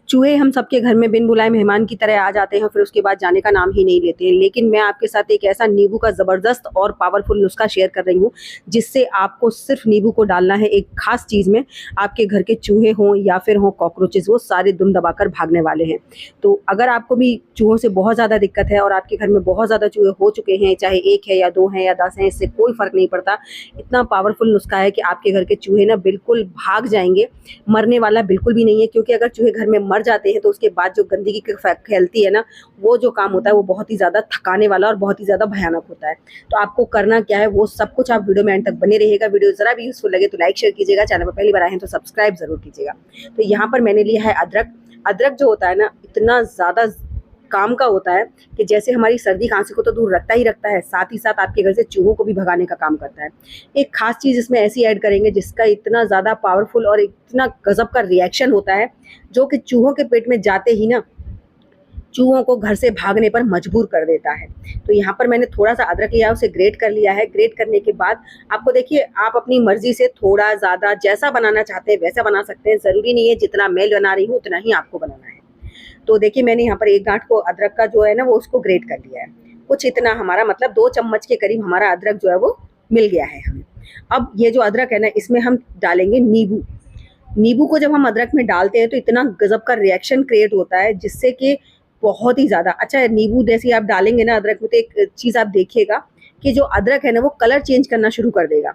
चूहे हम सबके घर में बिन बुलाए मेहमान की तरह आ जाते हैं, फिर उसके बाद जाने का नाम ही नहीं लेते हैं। लेकिन मैं आपके साथ एक ऐसा नींबू का ज़बरदस्त और पावरफुल नुस्खा शेयर कर रही हूँ, जिससे आपको सिर्फ नींबू को डालना है एक खास चीज़ में, आपके घर के चूहे हों या फिर हों कॉकरोचेज़, वो सारे दुम दबाकर भागने वाले हैं। तो अगर आपको भी चूहों से बहुत ज़्यादा दिक्कत है और आपके घर में बहुत ज़्यादा चूहे हो चुके हैं, चाहे 1 है या 2 हैं या 10 हैं, इससे कोई फ़र्क नहीं पड़ता। इतना पावरफुल नुस्खा है कि आपके घर के चूहे ना बिल्कुल भाग जाएँगे, मरने वाला बिल्कुल भी नहीं है। क्योंकि अगर चूहे घर में मर जाते हैं तो उसके बाद जो गंदगी फैलती है ना, वो जो काम होता है वो बहुत ही ज़्यादा थकाने वाला और बहुत ही ज़्यादा भयानक होता है। तो आपको करना क्या है वो सब कुछ आप वीडियो में एंड तक बने रहिएगा। वीडियो ज़रा भी यूज़फुल लगे तो लाइक शेयर कीजिएगा, चैनल पर पहली बार आए हैं तो सब्सक्राइब ज़रूर कीजिएगा। तो यहाँ पर मैंने लिया है अदरक। अदरक जो होता है ना, इतना ज़्यादा काम का होता है कि जैसे हमारी सर्दी खांसी को तो दूर रखता है, साथ ही साथ आपके घर से चूहों को भी भगाने का काम करता है। एक खास चीज़ इसमें ऐसी ऐड करेंगे जिसका इतना ज़्यादा पावरफुल और इतना गजब का रिएक्शन होता है, जो कि चूहों के पेट में जाते ही ना चूहों को घर से भागने पर मजबूर कर देता है। तो यहाँ पर मैंने थोड़ा-सा अदरक लिया है, उसे ग्रेट कर लिया है। ग्रेट करने के बाद आपको देखिए, आप अपनी मर्ज़ी से थोड़ा ज़्यादा जैसा बनाना चाहते हैं वैसा बना सकते हैं। ज़रूरी नहीं है जितना मैं बना रही हूँ उतना ही आपको बनाना है। तो देखिए, मैंने यहाँ पर एक गाँठ को अदरक का जो है ना वो उसको ग्रेट कर लिया है। कुछ इतना हमारा मतलब 2 चम्मच के करीब हमारा अदरक जो है वो मिल गया है हमें। अब ये जो अदरक है ना, इसमें हम डालेंगे नींबू। नींबू को जब हम अदरक में डालते हैं तो इतना गज़ब का रिएक्शन क्रिएट होता है, जिससे कि बहुत ही ज़्यादा अच्छा नींबू जैसे ही आप डालेंगे ना अदरक में, तो एक चीज़ आप देखिएगा कि जो अदरक है ना वो कलर चेंज करना शुरू कर देगा।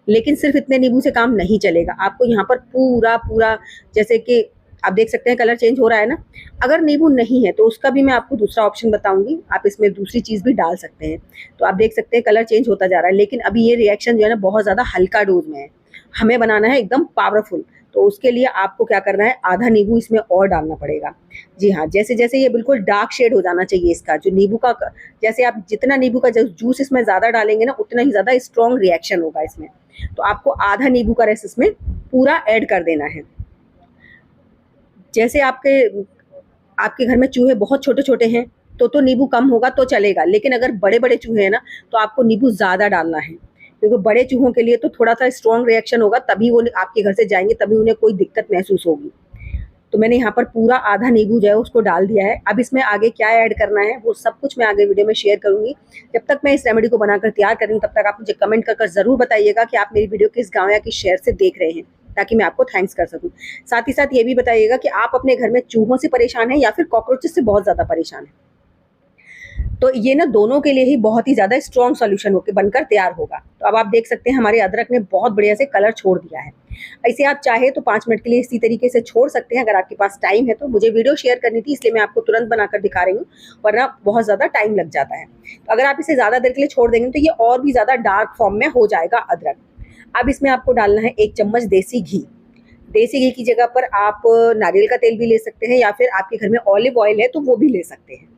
लेकिन सिर्फ इतने नींबू से काम नहीं चलेगा, आपको यहाँ पर पूरा जैसे कि आप देख सकते हैं कलर चेंज हो रहा है ना। अगर नींबू नहीं है तो उसका भी मैं आपको दूसरा ऑप्शन बताऊंगी, आप इसमें दूसरी चीज़ भी डाल सकते हैं। तो आप देख सकते हैं कलर चेंज होता जा रहा है, लेकिन अभी ये रिएक्शन जो है ना बहुत ज़्यादा हल्का डोज में है, हमें बनाना है एकदम पावरफुल। तो उसके लिए आपको क्या करना है, आधा नींबू इसमें और डालना पड़ेगा। जी हाँ, जैसे जैसे ये बिल्कुल डार्क शेड हो जाना चाहिए इसका जो नींबू का, जैसे आप जितना नींबू का जूस इसमें ज़्यादा डालेंगे ना उतना ही ज़्यादा स्ट्रॉन्ग रिएक्शन होगा इसमें। तो आपको आधा नींबू का रस इसमें पूरा ऐड कर देना है। जैसे आपके घर में चूहे बहुत छोटे-छोटे हैं, तो नींबू कम होगा तो चलेगा, लेकिन अगर बड़े-बड़े चूहे हैं ना, तो आपको नींबू ज़्यादा डालना है। क्योंकि बड़े चूहों के लिए तो थोड़ा-सा स्ट्रॉन्ग रिएक्शन होगा, तभी वो आपके घर से जाएँगे, तभी उन्हें कोई दिक्कत महसूस होगी। तो मैंने यहाँ पर पूरा आधा नींबू जो है उसको डाल दिया है। अब इसमें आगे क्या ऐड करना है वो सब कुछ मैं आगे वीडियो में शेयर करूँगी। जब तक मैं इस रेमेडी को बनाकर तैयार कर रही हूँ, तब तक आप मुझे कमेंट कर ज़रूर बताइएगा कि आप मेरी वीडियो किस गाँव या किस शहर से देख रहे हैं, ताकि मैं आपको थैंक्स कर सकूँ। साथ ही साथ ये भी बताइएगा कि आप अपने घर में चूहों से परेशान हैं या फिर कॉकरोचेस से बहुत ज़्यादा परेशान हैं। तो ये ना दोनों के लिए ही बहुत ही ज़्यादा स्ट्रॉन्ग सॉल्यूशन होकर बनकर तैयार होगा। तो अब आप देख सकते हैं हमारे अदरक ने बहुत बढ़िया से कलर छोड़ दिया है। ऐसे आप चाहे तो 5 मिनट के लिए इसी तरीके से छोड़ सकते हैं, अगर आपके पास टाइम है तो। मुझे वीडियो शेयर करनी थी इसलिए मैं आपको तुरंत बनाकर दिखा रही हूँ, वरना बहुत ज़्यादा टाइम लग जाता है। तो अगर आप इसे ज़्यादा देर के लिए छोड़ देंगे तो ये और भी ज़्यादा डार्क फॉर्म में हो जाएगा अदरक। अब इसमें आपको डालना है 1 चम्मच देसी घी। देसी घी की जगह पर आप नारियल का तेल भी ले सकते हैं, या फिर आपके घर में ऑलिव ऑयल है तो वो भी ले सकते हैं।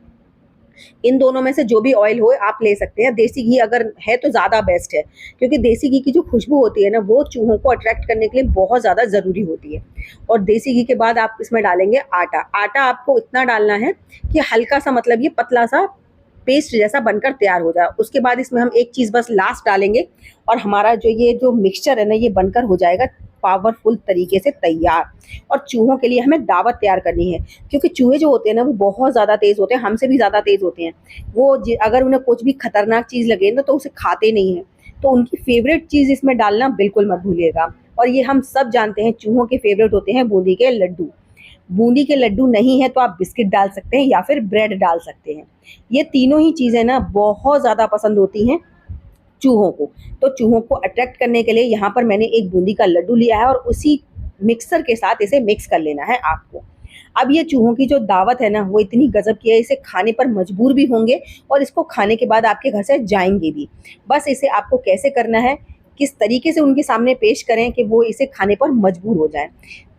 इन दोनों में से जो भी ऑयल हो आप ले सकते हैं। देसी घी अगर है तो ज़्यादा बेस्ट है, क्योंकि देसी घी की जो खुशबू होती है ना वो चूहों को अट्रैक्ट करने के लिए बहुत ज़्यादा ज़रूरी होती है। और देसी घी के बाद आप इसमें डालेंगे आटा। आटा आपको इतना डालना है कि हल्का सा, मतलब ये पतला सा पेस्ट जैसा बनकर तैयार हो जाए। उसके बाद इसमें हम एक चीज़ बस लास्ट डालेंगे और हमारा जो मिक्सचर है ना ये बनकर हो जाएगा पावरफुल तरीके से तैयार। और चूहों के लिए हमें दावत तैयार करनी है, क्योंकि चूहे जो होते हैं ना वो बहुत ज़्यादा तेज़ होते हैं, हमसे भी ज़्यादा तेज़ होते हैं। वो अगर उन्हें कुछ भी खतरनाक चीज़ लगे ना तो उसे खाते नहीं हैं। तो उनकी फेवरेट चीज़ इसमें डालना बिल्कुल मत भूलिएगा। और ये हम सब जानते हैं चूहों के फेवरेट होते हैं बूंदी के लड्डू। बूंदी के लड्डू नहीं है तो आप बिस्किट डाल सकते हैं या फिर ब्रेड डाल सकते हैं। ये तीनों ही चीज़ें ना बहुत ज़्यादा पसंद होती हैं चूहों को। तो चूहों को अट्रैक्ट करने के लिए यहाँ पर मैंने एक बूंदी का लड्डू लिया है और उसी मिक्सर के साथ इसे मिक्स कर लेना है आपको। अब ये चूहों की जो दावत है ना वो इतनी गजब की है, इसे खाने पर मजबूर भी होंगे और इसको खाने के बाद आपके घर से जाएंगे भी। बस इसे आपको कैसे करना है, किस तरीके से उनके सामने पेश करें कि वो इसे खाने पर मजबूर हो जाएं,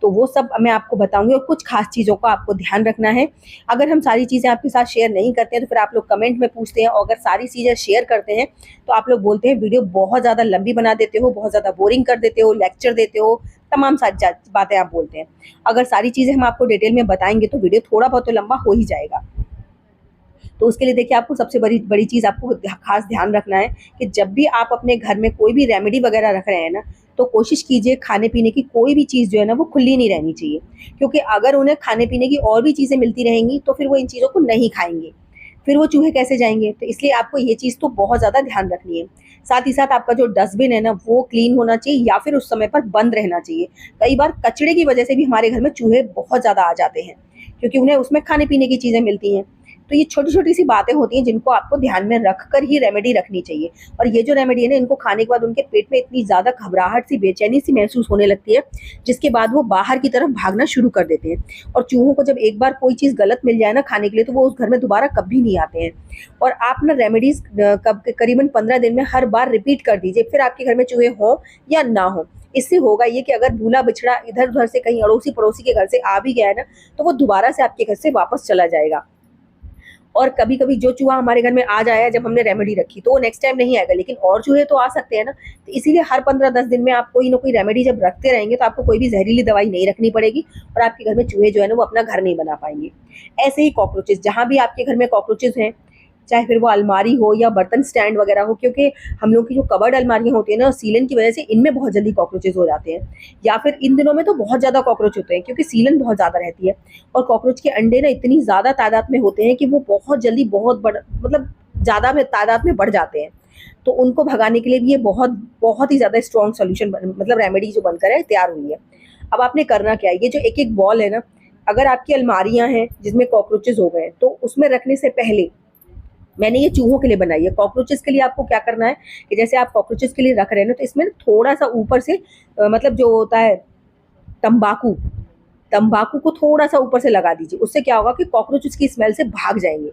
तो वो सब मैं आपको बताऊंगी। और कुछ खास चीज़ों का आपको ध्यान रखना है। अगर हम सारी चीज़ें आपके साथ शेयर नहीं करते हैं तो फिर आप लोग कमेंट में पूछते हैं, और अगर सारी चीज़ें शेयर करते हैं तो आप लोग बोलते हैं वीडियो बहुत ज़्यादा लंबी बना देते हो, बहुत ज़्यादा बोरिंग कर देते हो, लेक्चर देते हो, तमाम सारी बातें आप बोलते हैं। अगर सारी चीज़ें हम आपको डिटेल में बताएंगे तो वीडियो थोड़ा बहुत तो लंबा हो ही जाएगा। तो उसके लिए देखिए, आपको सबसे बड़ी चीज़ आपको खास ध्यान रखना है कि जब भी आप अपने घर में कोई भी रेमेडी वगैरह रख रहे हैं ना, तो कोशिश कीजिए खाने पीने की कोई भी चीज़ जो है ना वो खुली नहीं रहनी चाहिए, क्योंकि अगर उन्हें खाने पीने की और भी चीज़ें मिलती रहेंगी तो फिर वो इन चीज़ों को नहीं खाएंगे, फिर वो चूहे कैसे जाएंगे। तो इसलिए आपको ये चीज़ तो बहुत ज़्यादा ध्यान रखनी है। साथ ही साथ आपका जो डस्टबिन है ना वो क्लीन होना चाहिए या फिर उस समय पर बंद रहना चाहिए। कई बार कचड़े की वजह से भी हमारे घर में चूहे बहुत ज़्यादा आ जाते हैं, क्योंकि उन्हें उसमें खाने पीने की चीज़ें मिलती हैं। तो ये छोटी-छोटी सी बातें होती हैं जिनको आपको ध्यान में रखकर ही रेमेडी रखनी चाहिए। और ये जो रेमेडी है ना, इनको खाने के बाद उनके पेट में इतनी ज़्यादा घबराहट सी, बेचैनी सी महसूस होने लगती है, जिसके बाद वो बाहर की तरफ भागना शुरू कर देते हैं। और चूहों को जब एक बार कोई चीज़ गलत मिल जाए ना खाने के लिए, तो वो उस घर में दोबारा कभी नहीं आते हैं। और आप ना रेमेडीज़ करीबन 15 दिन में हर बार रिपीट कर दीजिए, फिर आपके घर में चूहे हों या ना हों। इससे होगा ये कि अगर भूला-बिछड़ा इधर-उधर से कहीं अड़ोसी-पड़ोसी के घर से आ भी गया है ना, तो वो दोबारा से आपके घर से वापस चला जाएगा। और कभी-कभी जो चूहा हमारे घर में आ जाया जब हमने रेमेडी रखी, तो वो नेक्स्ट टाइम नहीं आएगा, लेकिन और चूहे तो आ सकते हैं ना। तो इसीलिए हर 15-10 दिन में आप कोई ना कोई रेमेडी जब रखते रहेंगे, तो आपको कोई भी ज़हरीली दवाई नहीं रखनी पड़ेगी और आपके घर में चूहे जो है ना वो अपना घर नहीं बना पाएँगे। ऐसे ही कॉकरोचेज़, जहाँ भी आपके घर में कॉकरोचेज़ हैं, चाहे फिर वो अलमारी हो या बर्तन स्टैंड वगैरह हो, क्योंकि हम लोग की जो कबर्ड अलमारियाँ होती हैं ना, सीलन की वजह से इनमें बहुत जल्दी कॉकरोचेज़ हो जाते हैं। या फिर इन दिनों में तो बहुत ज़्यादा कॉकरोच होते हैं, क्योंकि सीलन बहुत ज़्यादा रहती है और कॉकरोच के अंडे ना इतनी ज़्यादा तादाद में होते हैं कि वो बहुत जल्दी बहुत बड़ मतलब ज़्यादा में तादाद में बढ़ जाते हैं। तो उनको भगाने के लिए भी ये बहुत ही ज़्यादा स्ट्रॉन्ग सॉल्यूशन मतलब रेमेडी जो बनकर है तैयार हुई है। अब आपने करना क्या है, ये जो एक-एक बॉल है ना, अगर आपकी अलमारियाँ हैं जिसमें कॉकरोचेज़ हो गए हैं, तो उसमें रखने से पहले मैंने ये चूहों के लिए बनाई है। कॉकरोचेस के लिए आपको क्या करना है कि जैसे आप कॉकरोचेस के लिए रख रहे हैं ना, तो इसमें थोड़ा-सा ऊपर से मतलब जो होता है तम्बाकू, तम्बाकू को थोड़ा-सा ऊपर से लगा दीजिए। उससे क्या होगा कि कॉकरोच उसकी स्मेल से भाग जाएँगे।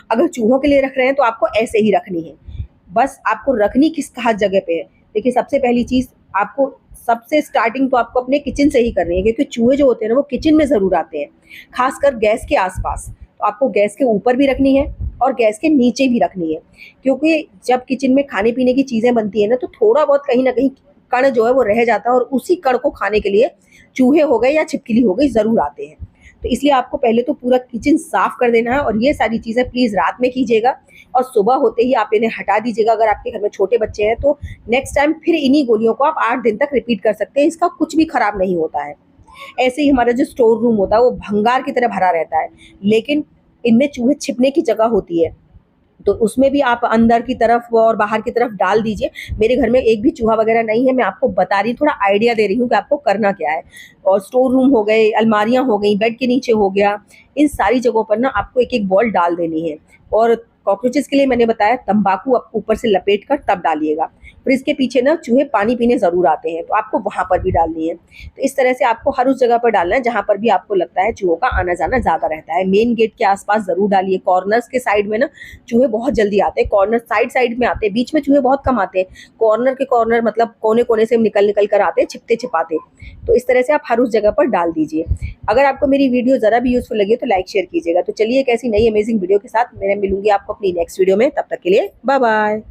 अगर चूहों के लिए रख रहे हैं तो आपको ऐसे ही रखनी है। बस आपको रखनी किस खास जगह पे है। देखिए, सबसे पहली चीज़ आपको सबसे स्टार्टिंग तो आपको अपने किचन से ही करनी है, क्योंकि चूहे जो होते हैं ना वो किचन में ज़रूर आते हैं, ख़ासकर गैस के आस-पास। तो आपको गैस के ऊपर भी रखनी है और गैस के नीचे भी रखनी है, क्योंकि जब किचन में खाने-पीने की चीज़ें बनती हैं ना, तो थोड़ा बहुत कहीं न कहीं कण जो है वो रह जाता है और उसी कण को खाने के लिए चूहे हो गए या छिपकली हो गई ज़रूर आते हैं। तो इसलिए आपको पहले तो पूरा किचन साफ़ कर देना है और ये सारी चीज़ें प्लीज़ रात में कीजिएगा और सुबह होते ही आप इन्हें हटा दीजिएगा। अगर आपके घर में छोटे बच्चे हैं तो नेक्स्ट टाइम फिर इन्हीं गोलियों को आप 8 दिन तक रिपीट कर सकते हैं, इसका कुछ भी खराब नहीं होता है। ऐसे ही हमारा जो स्टोर रूम होता है वो भंगार की तरह भरा रहता है, लेकिन इनमें चूहे छिपने की जगह होती है, तो उसमें भी आप अंदर की तरफ और बाहर की तरफ डाल दीजिए। मेरे घर में एक भी चूहा वगैरह नहीं है, मैं आपको बता रही हूँ, थोड़ा आइडिया दे रही हूँ कि आपको करना क्या है। और स्टोर रूम हो गए, अलमारियाँ हो गई, बेड के नीचे हो गया, इन सारी जगहों पर ना आपको एक-एक बॉल डाल देनी है। और कॉकरोचेस के लिए मैंने बताया तम्बाकू आप ऊपर से लपेट कर तब डालिएगा। फिर इसके पीछे ना चूहे पानी पीने ज़रूर आते हैं, तो आपको वहाँ पर भी डालनी है। तो इस तरह से आपको हर उस जगह पर डालना है जहाँ पर भी आपको लगता है चूहों का आना-जाना ज़्यादा रहता है। मेन गेट के आस-पास ज़रूर डालिए, कॉर्नर्स के साइड में ना चूहे बहुत जल्दी आते हैं, कॉर्नर साइड-साइड में आते हैं, बीच में चूहे बहुत कम आते हैं। कॉर्नर के कॉर्नर मतलब कोने-कोने से निकल-निकल कर आते हैं, छिपते-छिपाते। तो इस तरह से आप हर उस जगह पर डाल दीजिए। अगर आपको मेरी वीडियो ज़रा भी यूज़फुल लगी हो तो लाइक शेयर कीजिएगा। तो चलिए एक ऐसी नई अमेजिंग वीडियो के साथ मैं मिलूँगी आपको अपनी नेक्स्ट वीडियो में, तब तक के लिए बाय-बाय।